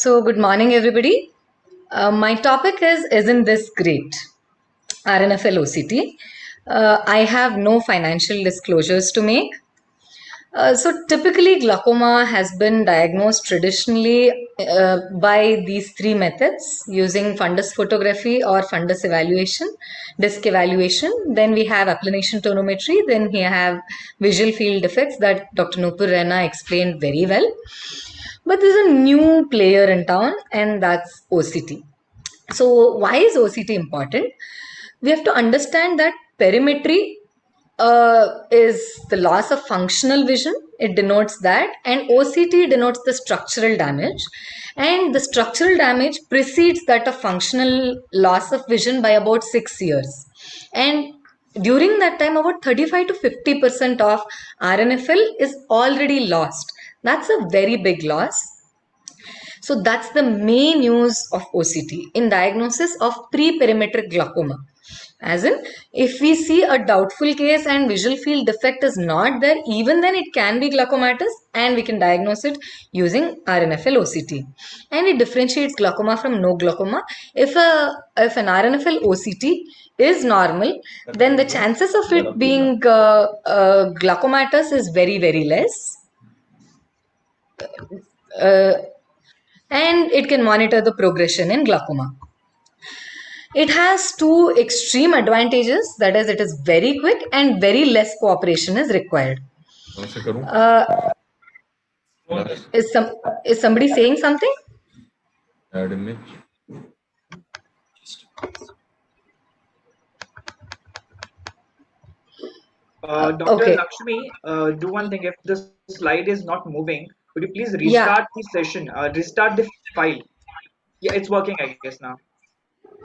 Good morning, everybody. My topic is Isn't This Great? RNFL OCT. I have no financial disclosures to make. Typically, glaucoma has been diagnosed traditionally by these three methods using fundus photography or fundus evaluation, disc evaluation. Then we have applanation tonometry. Then we have visual field defects that Dr. Nupur Rana explained very well. But there's a new player in town, and that's OCT. So, why is OCT important? We have to understand that perimetry is the loss of functional vision. It denotes that, and OCT denotes the structural damage. And the structural damage precedes that of functional loss of vision by about 6 years. And during that time, about 35 to 50% of RNFL is already lost. That's a very big loss. So that's the main use of OCT in diagnosis of pre-perimetric glaucoma. As in, if we see a doubtful case and visual field defect is not there, even then it can be glaucomatous and we can diagnose it using RNFL OCT. And it differentiates glaucoma from no glaucoma. If an RNFL OCT is normal, then the chances of it being glaucomatous is very, very less. And it can monitor the progression in glaucoma. It has two extreme advantages, that is, it is very quick and very less cooperation is required. Is somebody saying something? Dr. Okay. Lakshmi, do one thing. If the slide is not moving, could you please restart the session, restart the file? Yeah, it's working, I guess, now.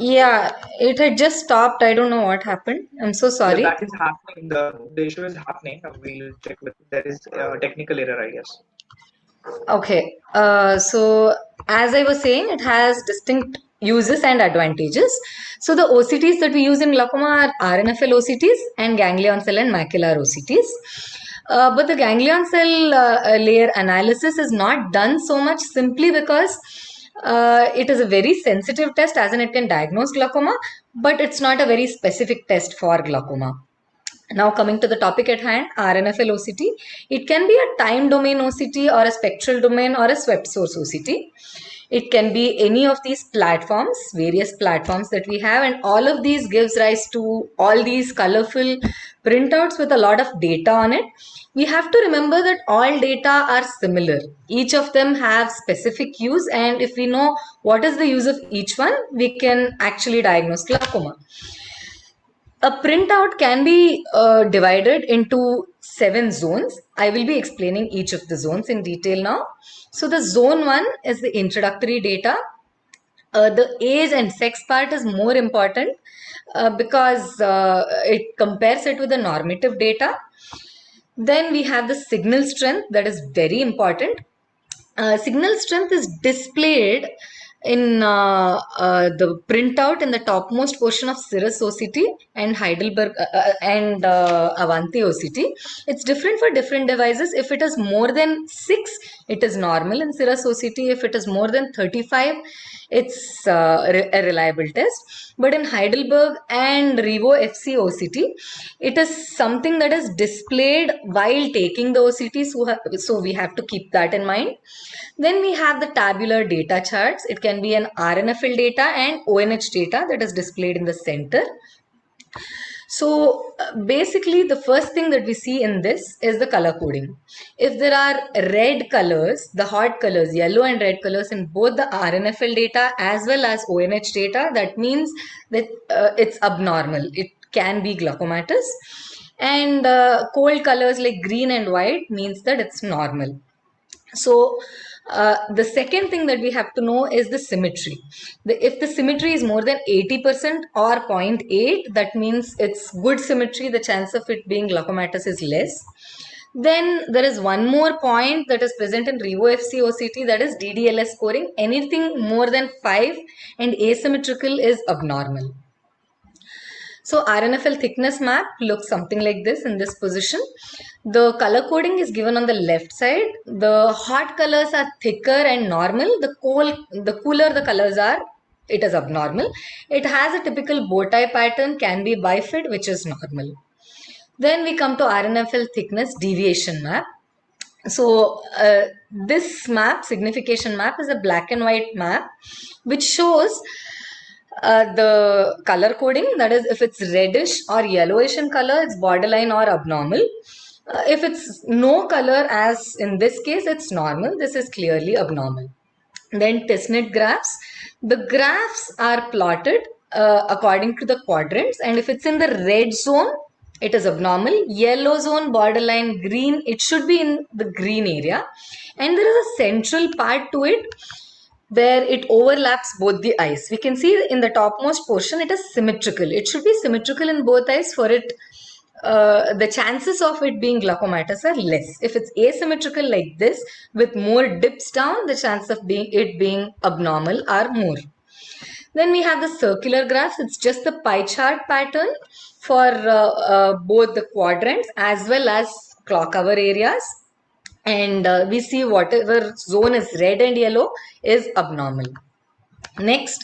Yeah, it had just stopped. I don't know what happened. I'm so sorry. Yeah, that is happening. The issue is happening. We'll check with. There is a technical error, I guess. Okay. So as I was saying, it has distinct uses and advantages. So the OCTs that we use in glaucoma are RNFL OCTs and ganglion cell and macular OCTs. But the ganglion cell layer analysis is not done so much simply because it is a very sensitive test, as in it can diagnose glaucoma, but it's not a very specific test for glaucoma. Now coming to the topic at hand, RNFL OCT. It can be a time domain OCT or a spectral domain or a swept source OCT. It can be any of these platforms, various platforms that we have, and all of these gives rise to all these colorful printouts with a lot of data on it. We have to remember that all data are similar. Each of them have specific use, and if we know what is the use of each one, we can actually diagnose glaucoma. A printout can be divided into 7 zones. I will be explaining each of the zones in detail now. So the zone 1 is the introductory data. The age and sex part is more important because it compares it with the normative data. Then we have the signal strength, that is very important. Signal strength is displayed in the printout in the topmost portion of Cirrus OCT and Heidelberg and Avanti OCT. It's different for different devices. If it is more than 6, it is normal in Cirrus OCT. If it is more than 35, it's a reliable test. But in Heidelberg and Revo FC OCT, it is something that is displayed while taking the OCT. So we have to keep that in mind. Then we have the tabular data charts. It can be an RNFL data and ONH data that is displayed in the center. So basically the first thing that we see in this is the color coding. If there are red colors, the hot colors, yellow and red colors in both the RNFL data as well as ONH data, that means that it's abnormal. It can be glaucomatous. And cold colors like green and white means that it's normal. So the second thing that we have to know is the symmetry. If the symmetry is more than 80% or 0.8, that means it's good symmetry. The chance of it being glaucomatous is less. Then there is one more point that is present in Revo FC OCT, that is DDLS scoring. Anything more than 5 and asymmetrical is abnormal. So RNFL thickness map looks something like this in this position. The color coding is given on the left side. The hot colors are thicker and normal. The cooler the colors are, it is abnormal. It has a typical bow tie pattern, can be bifid, which is normal. Then we come to RNFL thickness deviation map. So this map, signification map, is a black and white map which shows the color coding, that is, if it's reddish or yellowish in color, it's borderline or abnormal. If it's no color, as in this case, it's normal. This is clearly abnormal. Then Tisnet graphs. The graphs are plotted according to the quadrants, and if it's in the red zone, it is abnormal. Yellow zone, borderline, green, it should be in the green area. And there is a central part to it where it overlaps both the eyes. We can see in the topmost portion it is symmetrical. It should be symmetrical in both eyes for it. The chances of it being glaucomatous are less. If it's asymmetrical like this with more dips down, the chance of it being abnormal are more. Then we have the circular graphs. It's just the pie chart pattern for both the quadrants as well as clock hour areas. And we see whatever zone is red and yellow is abnormal. Next,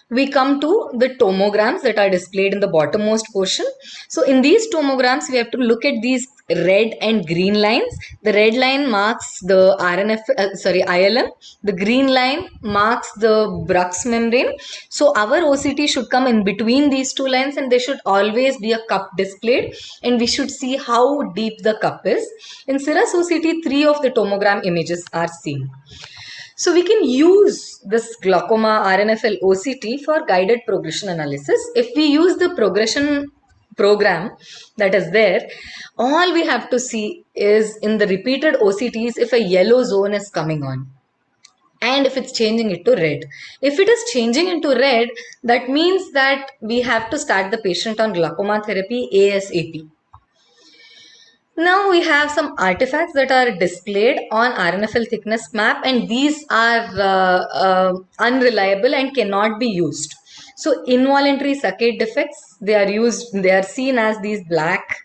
we come to the tomograms that are displayed in the bottommost portion. So in these tomograms, we have to look at these red and green lines. The red line marks the ILM. The green line marks the Bruch's membrane. So our OCT should come in between these two lines, and there should always be a cup displayed, and we should see how deep the cup is. In Cirrus OCT, 3 of the tomogram images are seen. So we can use this glaucoma RNFL OCT for guided progression analysis. If we use the progression program that is there, all we have to see is in the repeated OCTs if a yellow zone is coming on and if it's changing it to red. If it is changing into red, that means that we have to start the patient on glaucoma therapy ASAP. Now we have some artifacts that are displayed on RNFL thickness map, and these are unreliable and cannot be used. So involuntary saccade defects, they are seen as these black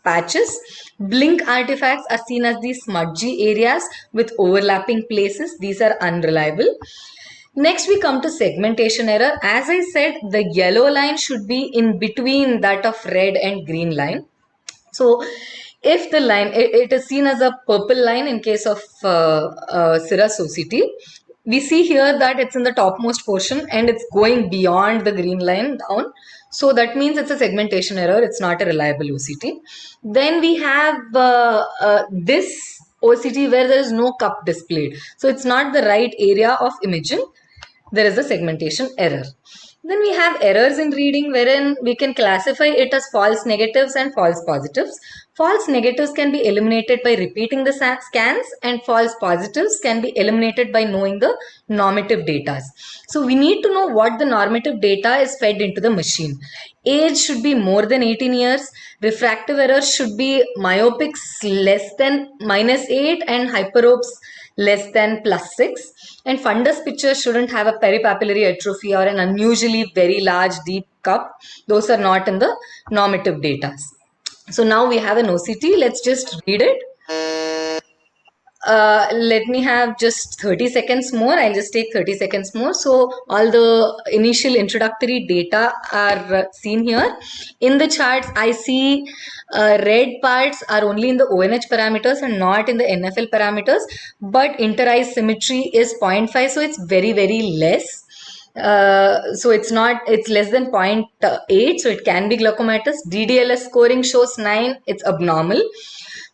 patches. Blink artifacts are seen as these smudgy areas with overlapping places. These are unreliable. Next, we come to segmentation error. As I said, the yellow line should be in between that of red and green line. So if the line, it is seen as a purple line in case of Cirrus OCT. We see here that it's in the topmost portion and it's going beyond the green line down. So that means it's a segmentation error. It's not a reliable OCT. Then we have this OCT where there is no cup displayed. So it's not the right area of imaging. There is a segmentation error. Then we have errors in reading wherein we can classify it as false negatives and false positives. False negatives can be eliminated by repeating the scans, and false positives can be eliminated by knowing the normative data. So we need to know what the normative data is fed into the machine. Age should be more than 18 years. Refractive error should be myopics less than -8 and hyperopes less than +6. And fundus picture shouldn't have a peripapillary atrophy or an unusually very large deep cup. Those are not in the normative data. So now we have an OCT. Let's just read it. Let me have just 30 seconds more. I'll just take 30 seconds more. So all the initial introductory data are seen here. In the charts, I see red parts are only in the ONH parameters and not in the NFL parameters, but inter-eye symmetry is 0.5, so it's very, very less. So it's less than 0.8, so it can be glaucomatous. DDLS scoring shows 9, it's abnormal.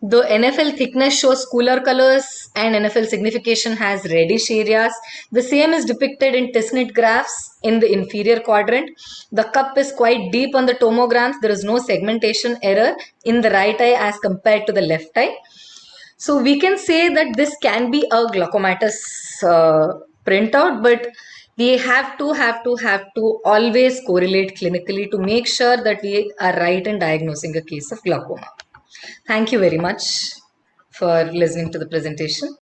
The NFL thickness shows cooler colors and NFL signification has reddish areas. The same is depicted in Tisnet graphs in the inferior quadrant. The cup is quite deep on the tomograms. There is no segmentation error in the right eye as compared to the left eye. So we can say that this can be a glaucomatous printout, but we have to always correlate clinically to make sure that we are right in diagnosing a case of glaucoma. Thank you very much for listening to the presentation.